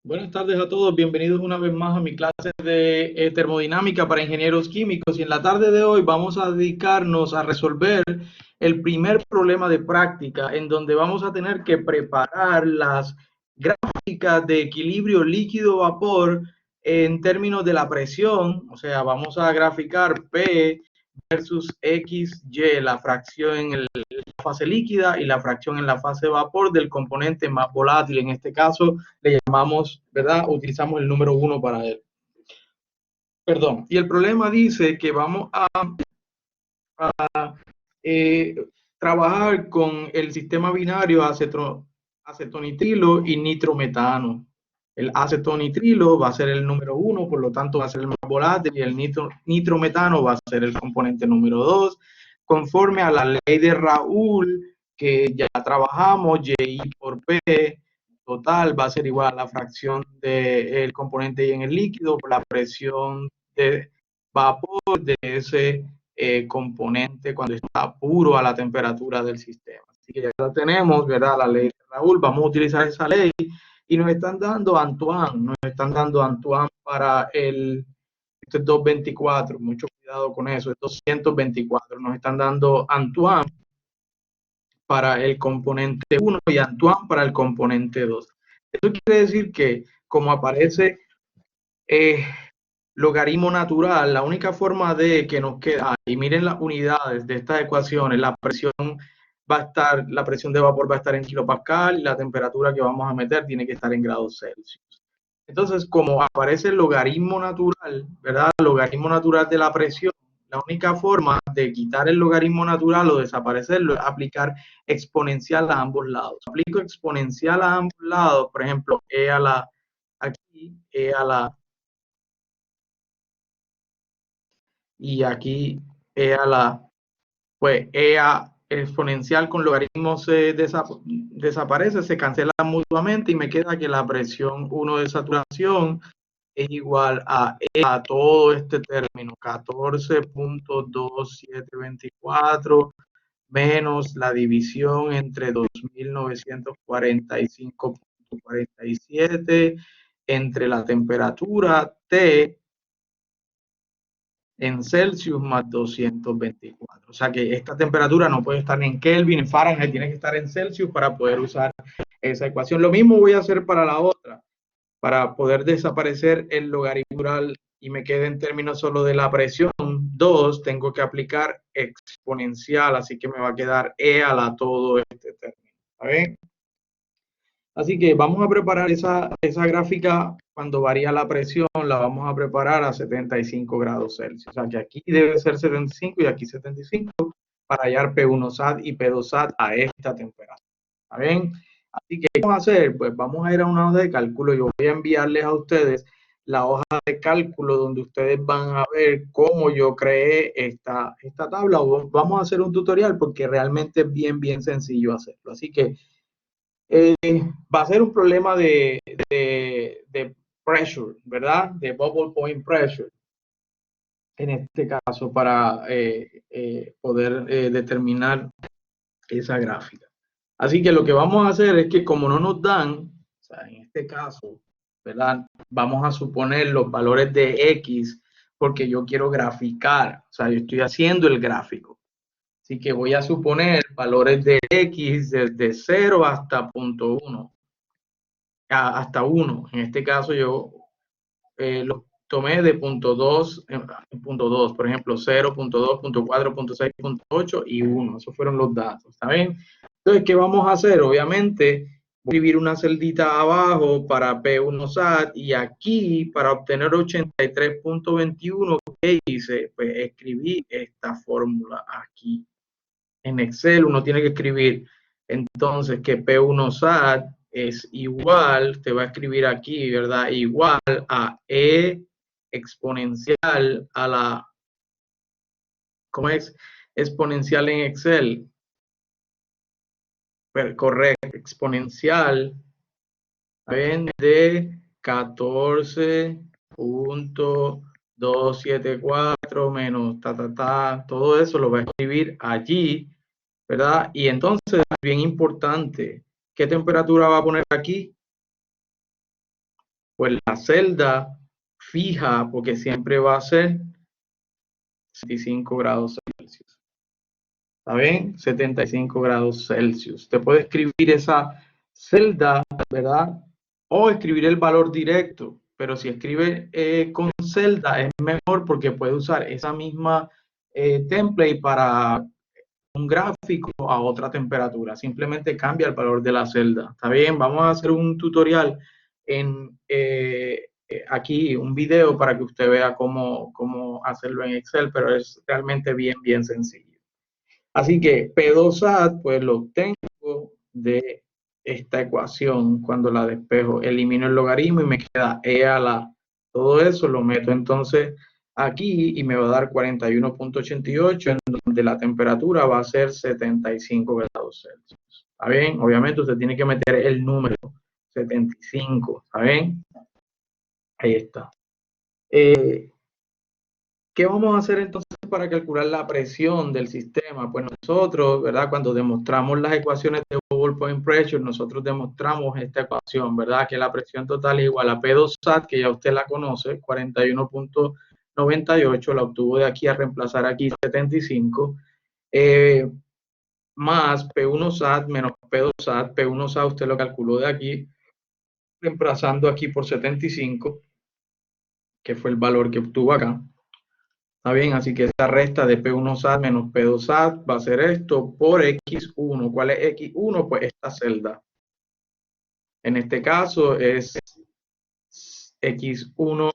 Buenas tardes a todos, bienvenidos una vez más a mi clase de termodinámica para ingenieros químicos y en la tarde de hoy vamos a dedicarnos a resolver el primer problema de práctica en donde vamos a tener que preparar las gráficas de equilibrio líquido-vapor en términos de la presión, o sea, vamos a graficar P versus XY, la fracción en la fase líquida y la fracción en la fase de vapor del componente más volátil, en este caso le llamamos, ¿verdad? Utilizamos el número 1 para él. Perdón. Y el problema dice que vamos a trabajar con el sistema binario acetonitrilo y nitrometano. El acetonitrilo va a ser el número 1, por lo tanto va a ser el más volátil, y el nitrometano va a ser el componente número 2, conforme a la ley de Raoult, que ya trabajamos, Y por P total va a ser igual a la fracción del componente Y en el líquido por la presión de vapor de ese componente cuando está puro a la temperatura del sistema. Así que ya lo tenemos, ¿verdad? La ley de Raoult, vamos a utilizar esa ley y nos están dando Antoine para el 224, mucho cuidado con eso, es 224, nos están dando Antoine para el componente 1 y Antoine para el componente 2. Eso quiere decir que como aparece eh, logaritmo natural, la única forma de que nos queda, y miren las unidades de estas ecuaciones, la presión la presión de vapor va a estar en kilopascal y la temperatura que vamos a meter tiene que estar en grados Celsius. Entonces, como aparece el logaritmo natural, ¿verdad? El logaritmo natural de la presión, la única forma de quitar el logaritmo natural o desaparecerlo es aplicar exponencial a ambos lados. Aplico exponencial a ambos lados, por ejemplo, E a la aquí, E a la y aquí E a la, pues E a exponencial con logaritmo se desaparece, se cancelan mutuamente y me queda que la presión 1 de saturación es igual a E a todo este término, 14.2724 menos la división entre 2945.47 entre la temperatura T en Celsius más 224. O sea que esta temperatura no puede estar en Kelvin, en Fahrenheit, tiene que estar en Celsius para poder usar esa ecuación. Lo mismo voy a hacer para la otra, para poder desaparecer el logaritmo natural y me quede en términos solo de la presión 2, tengo que aplicar exponencial, así que me va a quedar E a la todo este término. ¿Está bien? Así que vamos a preparar esa gráfica cuando varía la presión, la vamos a preparar a 75 grados Celsius. O sea que aquí debe ser 75 y aquí 75 para hallar P1SAT y P2SAT a esta temperatura. ¿Está bien? Así que, ¿qué vamos a hacer? Pues vamos a ir a una hoja de cálculo. Yo voy a enviarles a ustedes la hoja de cálculo donde ustedes van a ver cómo yo creé esta tabla. Vamos a hacer un tutorial porque realmente es bien sencillo hacerlo. Así que va a ser un problema de pressure, ¿verdad? De bubble point pressure, en este caso, para poder determinar esa gráfica. Así que lo que vamos a hacer es que como no nos dan, o sea, en este caso, ¿verdad? Vamos a suponer los valores de X porque yo quiero graficar, o sea, yo estoy haciendo el gráfico. Así que voy a suponer valores de X desde 0 hasta 0.1. Hasta 1. En este caso yo lo tomé de punto 2, punto 2, por ejemplo, 0, punto 2, punto 4, punto 6, punto 8 y 1. Esos fueron los datos, ¿está bien? Entonces, ¿qué vamos a hacer? Obviamente, voy a escribir una celdita abajo para P1SAT y aquí para obtener 83.21, ¿qué hice? Pues escribí esta fórmula aquí. En Excel uno tiene que escribir entonces que P1SAT es igual, te va a escribir aquí, ¿verdad? Igual a E exponencial a la, ¿cómo es? Exponencial en Excel. Correcto, exponencial, ¿ven? De 14.274 menos todo eso lo va a escribir allí, ¿verdad? Y entonces, bien importante, ¿qué temperatura va a poner aquí? pues la celda fija, porque siempre va a ser 75 grados Celsius. ¿Está bien? 75 grados Celsius. Te puede escribir esa celda, ¿verdad? O escribir el valor directo, pero si escribe con celda es mejor porque puede usar esa misma template para un gráfico a otra temperatura. Simplemente cambia el valor de la celda. ¿Está bien? Vamos a hacer un tutorial en aquí, un video para que usted vea cómo hacerlo en Excel, pero es realmente bien sencillo. Así que P2SAT, pues lo obtengo de esta ecuación cuando la despejo. Elimino el logaritmo y me queda E a la. Todo eso lo meto entonces aquí y me va a dar 41.88, en donde la temperatura va a ser 75 grados Celsius. ¿Está bien? Obviamente usted tiene que meter el número 75. ¿Está bien? Ahí está. ¿Qué vamos a hacer entonces para calcular la presión del sistema? Pues nosotros, ¿verdad? Cuando demostramos las ecuaciones de Bubble Point Pressure, nosotros demostramos esta ecuación, ¿verdad? Que la presión total es igual a P2SAT, que ya usted la conoce, 41.98, la obtuvo de aquí a reemplazar aquí 75, más P1SAT menos P2SAT. P1SAT usted lo calculó de aquí, reemplazando aquí por 75, que fue el valor que obtuvo acá. ¿Está bien? Así que esta resta de P1SAT menos P2SAT va a ser esto por X1. ¿Cuál es X1? Pues esta celda. En este caso es X1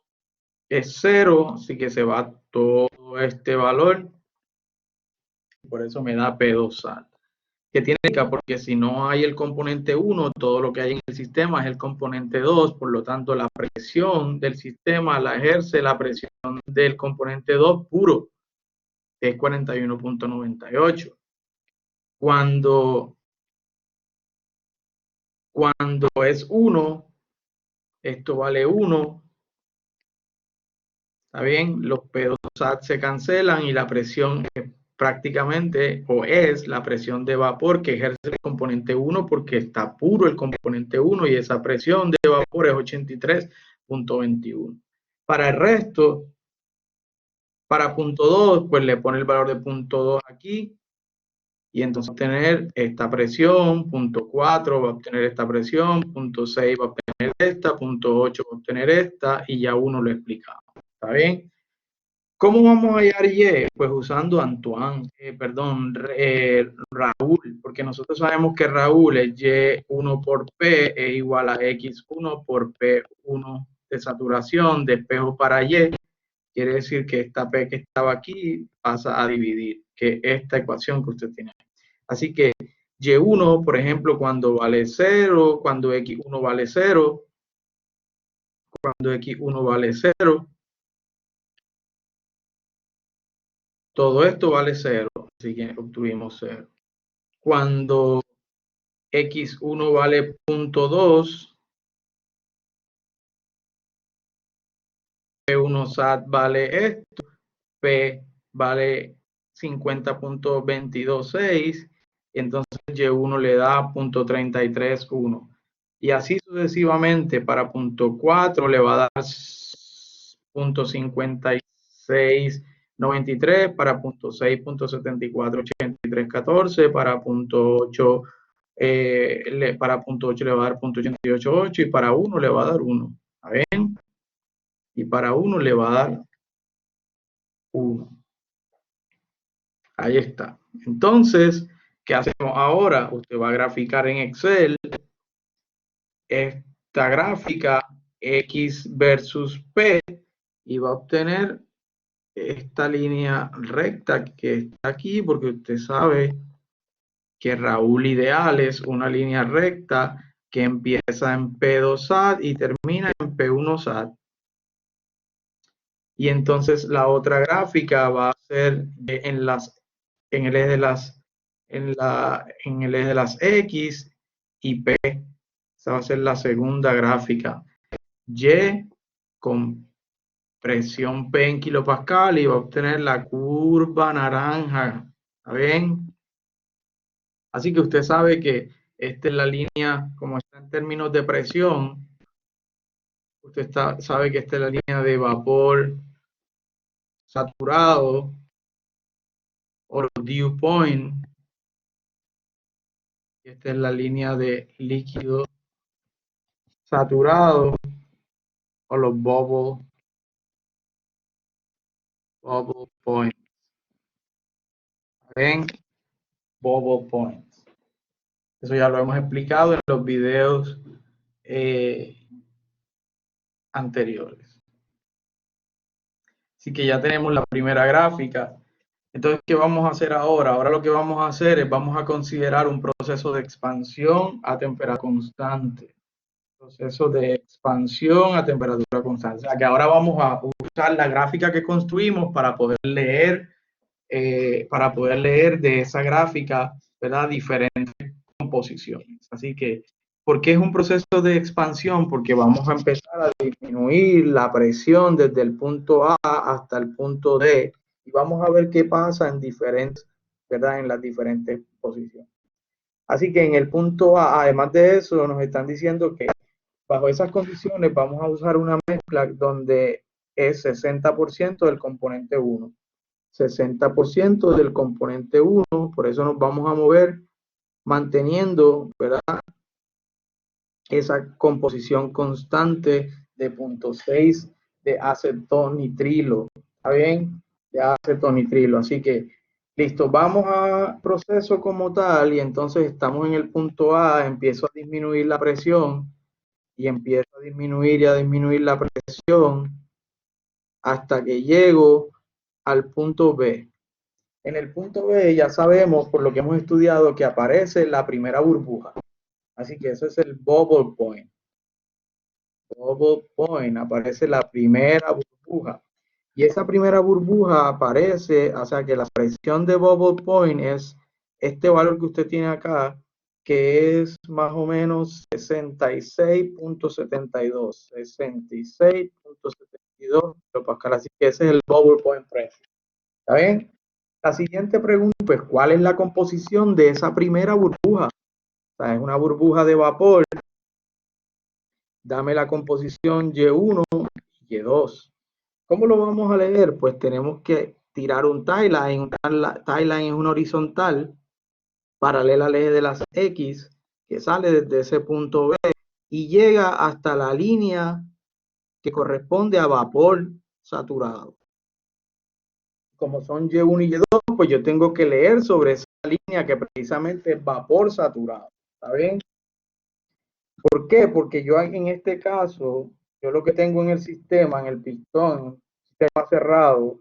es 0, así que se va todo este valor. Por eso me da P2SAT. Que tiene que, porque si no hay el componente 1, todo lo que hay en el sistema es el componente 2, por lo tanto la presión del sistema la ejerce la presión del componente 2 puro, que es 41.98. Cuando es 1, esto vale 1, ¿está bien? Los P2SAT se cancelan y la presión es prácticamente, o es la presión de vapor que ejerce el componente 1 porque está puro el componente 1 y esa presión de vapor es 83.21. Para el resto, para punto 2, pues le pone el valor de punto 2 aquí. Y entonces obtener esta presión, punto 4 va a obtener esta presión, punto 6 va a obtener esta, punto 8 va a obtener esta, y ya uno lo explicamos. ¿Está bien? ¿Cómo vamos a hallar Y? Pues usando Raúl, porque nosotros sabemos que Raúl es Y1 por P es igual a X1 por P1 de saturación, de espejo para Y. Quiere decir que esta P que estaba aquí pasa a dividir, que esta ecuación que usted tiene. Así que Y1, por ejemplo, cuando vale 0, cuando X1 vale 0, cuando X1 vale 0, todo esto vale 0, así que obtuvimos 0. Cuando X1 vale 0.2, P1SAT vale esto, P vale 50.226, y entonces Y1 le da 0.331. Y así sucesivamente para punto 4 le va a dar 0.5693, para punto 6, 0.748314, para punto 8 para punto 8 le va a dar 0.888 y para 1 le va a dar 1. ¿Está bien? Y para 1 le va a dar 1. Ahí está. Entonces, ¿qué hacemos ahora? Usted va a graficar en Excel esta gráfica X versus P y va a obtener esta línea recta que está aquí, porque usted sabe que Raúl ideal es una línea recta que empieza en P2SAT y termina en P1SAT. Y entonces la otra gráfica va a ser en el eje de las en el eje de las X y P. Esa va a ser la segunda gráfica. Y con presión P en kilopascal y va a obtener la curva naranja. ¿Está bien? Así que usted sabe que esta es la línea, como está en términos de presión, Usted sabe que esta es la línea de vapor saturado o dew point. Esta es la línea de líquido saturado o los bubble points. ¿Ven? Bubble points. Eso ya lo hemos explicado en los videos anteriores. Así que ya tenemos la primera gráfica. Entonces, ¿qué vamos a hacer ahora? Ahora lo que vamos a hacer es vamos a considerar un proceso de expansión a temperatura constante. Proceso de expansión a temperatura constante. O sea, que ahora vamos a usar la gráfica que construimos para poder leer de esa gráfica, ¿verdad? Diferentes composiciones. Así que, ¿por qué es un proceso de expansión? Porque vamos a empezar a disminuir la presión desde el punto A hasta el punto D y vamos a ver qué pasa en diferentes, ¿verdad? En las diferentes posiciones. Así que en el punto A, además de eso, nos están diciendo que bajo esas condiciones vamos a usar una mezcla donde es 60% del componente 1. 60% del componente 1, por eso nos vamos a mover manteniendo, ¿verdad?, esa composición constante de 0.6 de acetonitrilo. ¿Está bien? De acetonitrilo. Así que, listo, vamos a proceso como tal y entonces estamos en el punto A, empiezo a disminuir la presión y empiezo a disminuir la presión hasta que llego al punto B. En el punto B ya sabemos, por lo que hemos estudiado, que aparece la primera burbuja. Así que ese es el bubble point. Bubble point, aparece la primera burbuja. Y esa primera burbuja aparece, o sea que la presión de bubble point es este valor que usted tiene acá, que es más o menos 66.72. 66.72 kilopascal. Así que ese es el bubble point pressure. ¿Está bien? La siguiente pregunta, pues, ¿cuál es la composición de esa primera burbuja? O sea, es una burbuja de vapor. Dame la composición Y1 y Y2. ¿Cómo lo vamos a leer? Pues tenemos que tirar un tie line. Un tie line es una horizontal paralela al eje de las X que sale desde ese punto B y llega hasta la línea que corresponde a vapor saturado. Como son Y1 y Y2, pues yo tengo que leer sobre esa línea que precisamente es vapor saturado. ¿Está bien? ¿Por qué? Porque yo en este caso, yo lo que tengo en el sistema, en el pistón, sistema cerrado,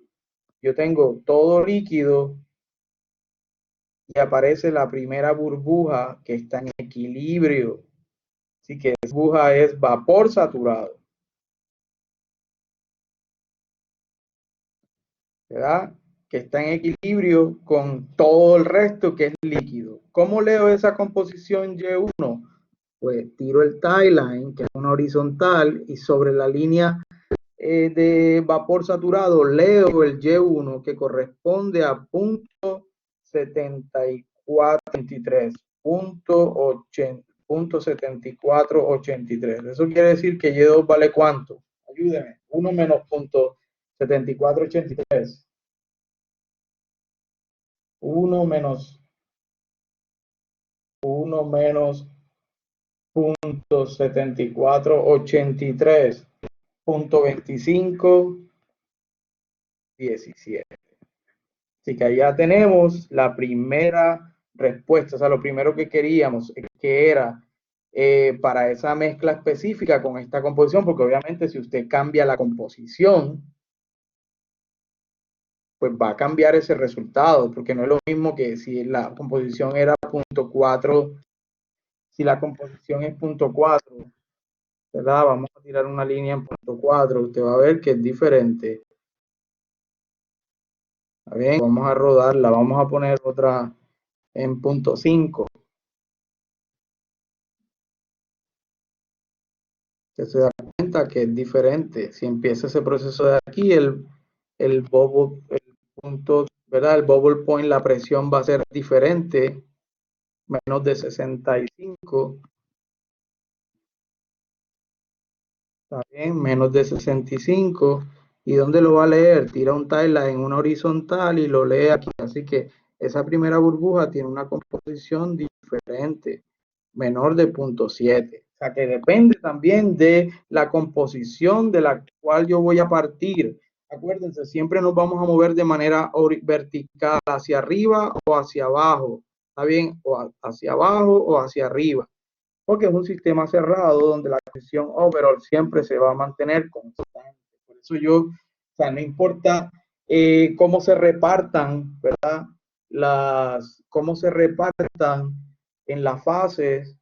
yo tengo todo líquido y aparece la primera burbuja que está en equilibrio. Así que esa burbuja es vapor saturado. ¿Verdad? Que está en equilibrio con todo el resto que es líquido. ¿Cómo leo esa composición Y1? Pues tiro el tie line, que es una horizontal, y sobre la línea de vapor saturado leo el Y1 que corresponde a punto 7483, punto 7483. Eso quiere decir que Y2 vale ¿cuánto? Ayúdeme. 1 menos punto 7483. 1 menos punto 7483, punto 2517. Así que allá tenemos la primera respuesta, o sea, lo primero que queríamos, que era para esa mezcla específica con esta composición, porque obviamente si usted cambia la composición, pues va a cambiar ese resultado, porque no es lo mismo que si la composición era 0.4, si la composición es 0.4, ¿verdad? Vamos a tirar una línea en 0.4, usted va a ver que es diferente. ¿Está bien? Vamos a rodarla, vamos a poner otra en 0.5. Se da cuenta que es diferente. Si empieza ese proceso de aquí, el punto, ¿verdad? El bubble point, la presión va a ser diferente, menos de 65. Está bien, menos de 65. ¿Y dónde lo va a leer? Tira un timeline en una horizontal y lo lee aquí. Así que esa primera burbuja tiene una composición diferente, menor de 0.7. O sea que depende también de la composición de la cual yo voy a partir. Acuérdense, siempre nos vamos a mover de manera vertical, hacia arriba o hacia abajo. ¿Está bien? O hacia abajo o hacia arriba. Porque es un sistema cerrado donde la presión overall siempre se va a mantener constante. Por eso yo, o sea, no importa cómo se repartan, ¿verdad? Cómo se repartan en las fases,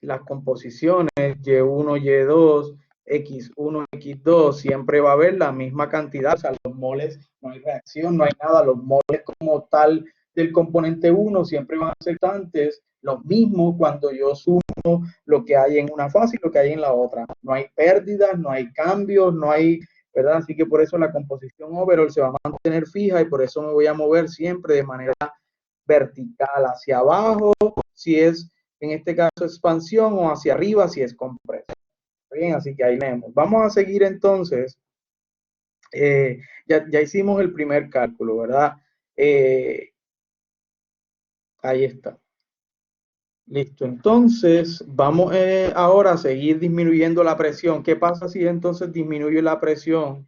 las composiciones, Y1, Y2, X1, X2, siempre va a haber la misma cantidad, o sea, los moles, no hay reacción, no hay nada, los moles como tal del componente 1 siempre van a ser constantes, los mismos cuando yo sumo lo que hay en una fase y lo que hay en la otra. No hay pérdidas, no hay cambios, no hay, ¿verdad? Así que por eso la composición overall se va a mantener fija y por eso me voy a mover siempre de manera vertical hacia abajo, si es en este caso expansión, o hacia arriba si es compresión. Bien, así que ahí leemos. Vamos a seguir entonces. Ya hicimos el primer cálculo, ¿verdad? Ahí está. Listo, entonces vamos ahora a seguir disminuyendo la presión. ¿Qué pasa si entonces disminuyo la presión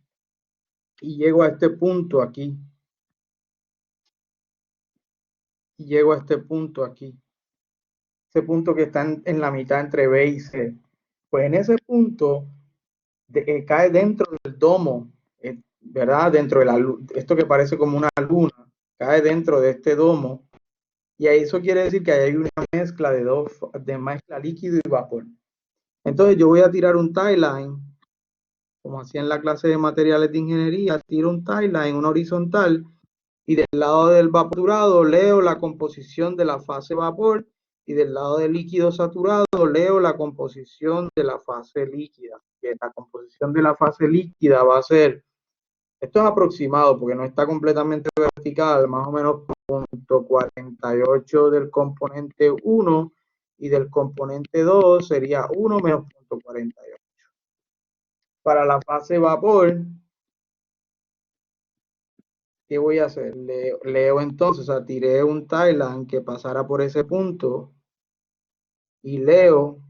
y llego a este punto aquí? Y llego a este punto aquí. Ese punto que está en la mitad entre B y C. Pues en ese punto cae dentro del domo, ¿verdad? Dentro de esto que parece como una luna, cae dentro de este domo. Y eso quiere decir que hay una mezcla de mezcla líquido y vapor. Entonces yo voy a tirar un timeline, como hacía en la clase de materiales de ingeniería, tiro un timeline, una horizontal, y del lado del vaporado leo la composición de la fase vapor, y del lado del líquido saturado leo la composición de la fase líquida. Que la composición de la fase líquida va a ser, esto es aproximado porque no está completamente vertical, más o menos 0.48 del componente 1 y del componente 2 sería 1 menos 0.48. Para la fase vapor, ¿qué voy a hacer? Leo entonces, o sea, tiré un timeline que pasara por ese punto y leo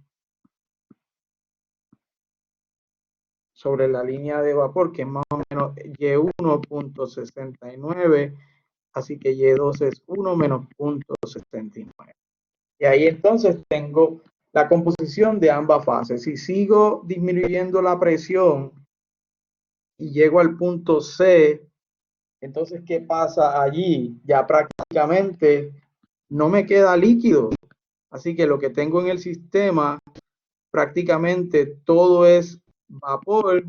sobre la línea de vapor, que es más o menos Y1.69, así que Y2 es 1 menos 0.69. Y ahí entonces tengo la composición de ambas fases. Si sigo disminuyendo la presión y llego al punto C, entonces, ¿qué pasa allí? Ya prácticamente no me queda líquido. Así que lo que tengo en el sistema, prácticamente todo es vapor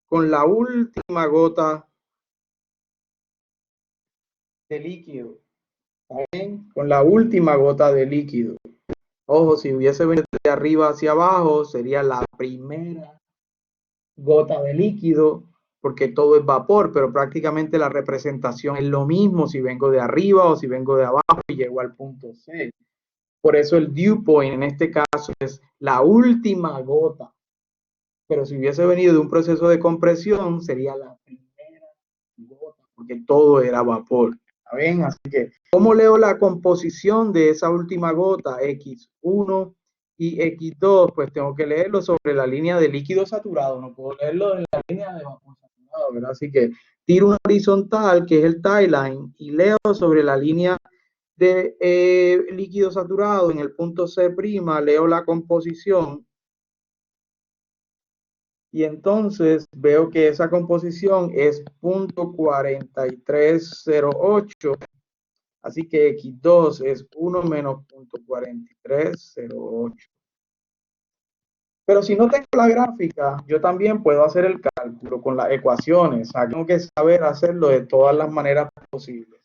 con la última gota de líquido. ¿Saben? Con la última gota de líquido. Ojo, si hubiese venido de arriba hacia abajo, sería la primera gota de líquido, porque todo es vapor, pero prácticamente la representación es lo mismo si vengo de arriba o si vengo de abajo y llego al punto C. Por eso el dew point en este caso es la última gota. Pero si hubiese venido de un proceso de compresión, sería la primera gota, porque todo era vapor. ¿Está bien? Así que, ¿cómo leo la composición de esa última gota? X1 y X2, pues tengo que leerlo sobre la línea de líquido saturado, no puedo leerlo en la línea de vapor saturado, ¿verdad? Así que tiro una horizontal, que es el timeline, y leo sobre la línea de líquido saturado en el punto C', leo la composición y entonces veo que esa composición es 0.4308, así que X2 es 1 menos 0.4308. Pero si no tengo la gráfica, yo también puedo hacer el cálculo con las ecuaciones. O sea, tengo que saber hacerlo de todas las maneras posibles.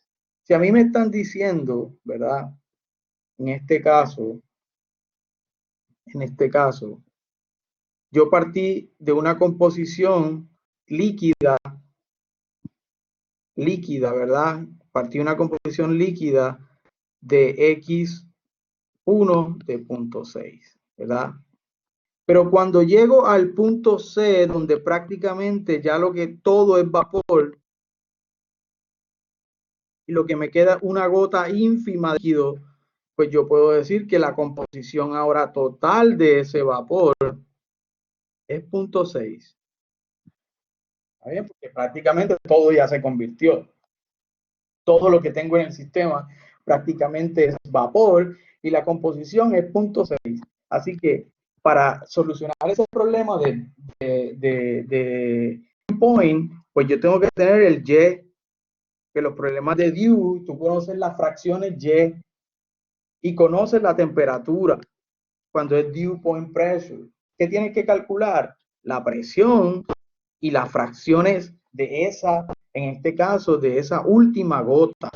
Si a mí me están diciendo, ¿verdad? En este caso, yo partí de una composición líquida, ¿verdad? Partí de una composición líquida de X 1 de punto 6, ¿verdad? Pero cuando llego al punto C, donde prácticamente ya lo que todo es vapor, y lo que me queda una gota ínfima de líquido, pues yo puedo decir que la composición ahora total de ese vapor es 0.6. ¿Está bien? Porque prácticamente todo ya se convirtió. Todo lo que tengo en el sistema prácticamente es vapor y la composición es 0.6. Así que para solucionar ese problema de point, pues yo tengo que tener el Y, que los problemas de Dewey, tú conoces las fracciones Y y conoces la temperatura cuando es dew point pressure. ¿Qué tienes que calcular? La presión y las fracciones de esa, en este caso, de esa última gota.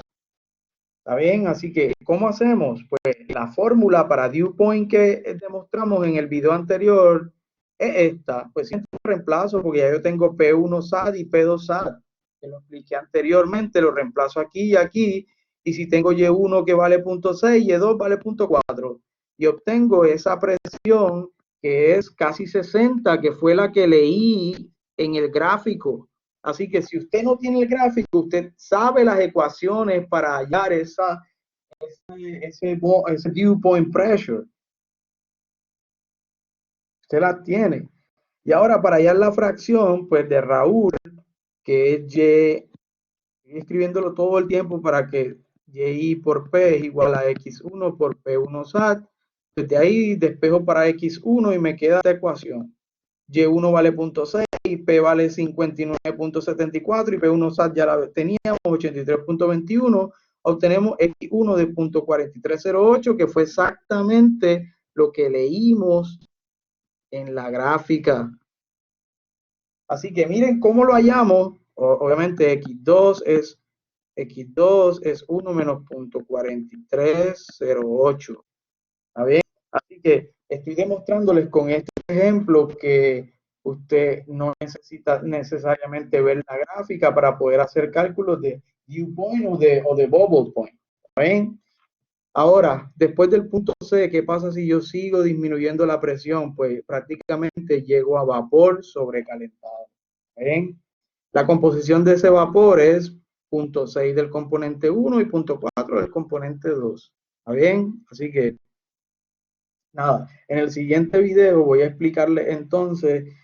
¿Está bien? Así que, ¿cómo hacemos? Pues la fórmula para dew point que demostramos en el video anterior es esta. Pues siempre reemplazo porque ya yo tengo P1 SAT y P2 SAT. Que lo expliqué anteriormente, lo reemplazo aquí y aquí. Y si tengo Y1 que vale 0.6, Y2 vale 0.4. Y obtengo esa presión que es casi 60, que fue la que leí en el gráfico. Así que si usted no tiene el gráfico, usted sabe las ecuaciones para hallar ese dew point pressure. Usted la tiene. Y ahora para hallar la fracción, pues de Raúl, que es Y, escribiéndolo todo el tiempo para que Y por P es igual a X1 por P1 SAT. Desde ahí despejo para X1 y me queda esta ecuación. Y1 vale 0.6, P vale 59.74 y P1 SAT ya la teníamos, 83.21. Obtenemos X1 de 0.4308, que fue exactamente lo que leímos en la gráfica. Así que miren cómo lo hallamos. Obviamente X2 es 1 menos 0.4308. ¿Está bien? Así que estoy demostrándoles con este ejemplo que usted no necesita necesariamente ver la gráfica para poder hacer cálculos de dew point o de bubble point. ¿Está bien? Ahora, después del punto C, ¿qué pasa si yo sigo disminuyendo la presión? Pues prácticamente llego a vapor sobrecalentado. ¿Está bien? La composición de ese vapor es 0.6 del componente 1 y 0.4 del componente 2. ¿Está bien? Así que nada, en el siguiente video voy a explicarles entonces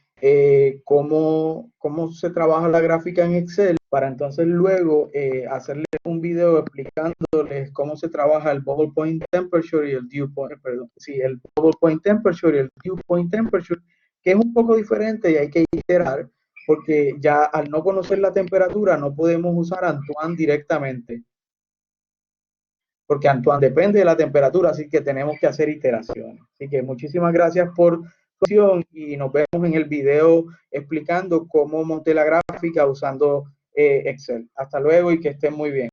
cómo se trabaja la gráfica en Excel para entonces luego hacerles un video explicándoles cómo se trabaja el bubble point temperature y el dew point, perdón, sí, el bubble point temperature y el dew point temperature, que es un poco diferente y hay que iterar porque ya al no conocer la temperatura no podemos usar Antoine directamente. Porque Antoine depende de la temperatura, así que tenemos que hacer iteraciones. Así que muchísimas gracias por su atención y nos vemos en el video explicando cómo monté la gráfica usando Excel. Hasta luego y que estén muy bien.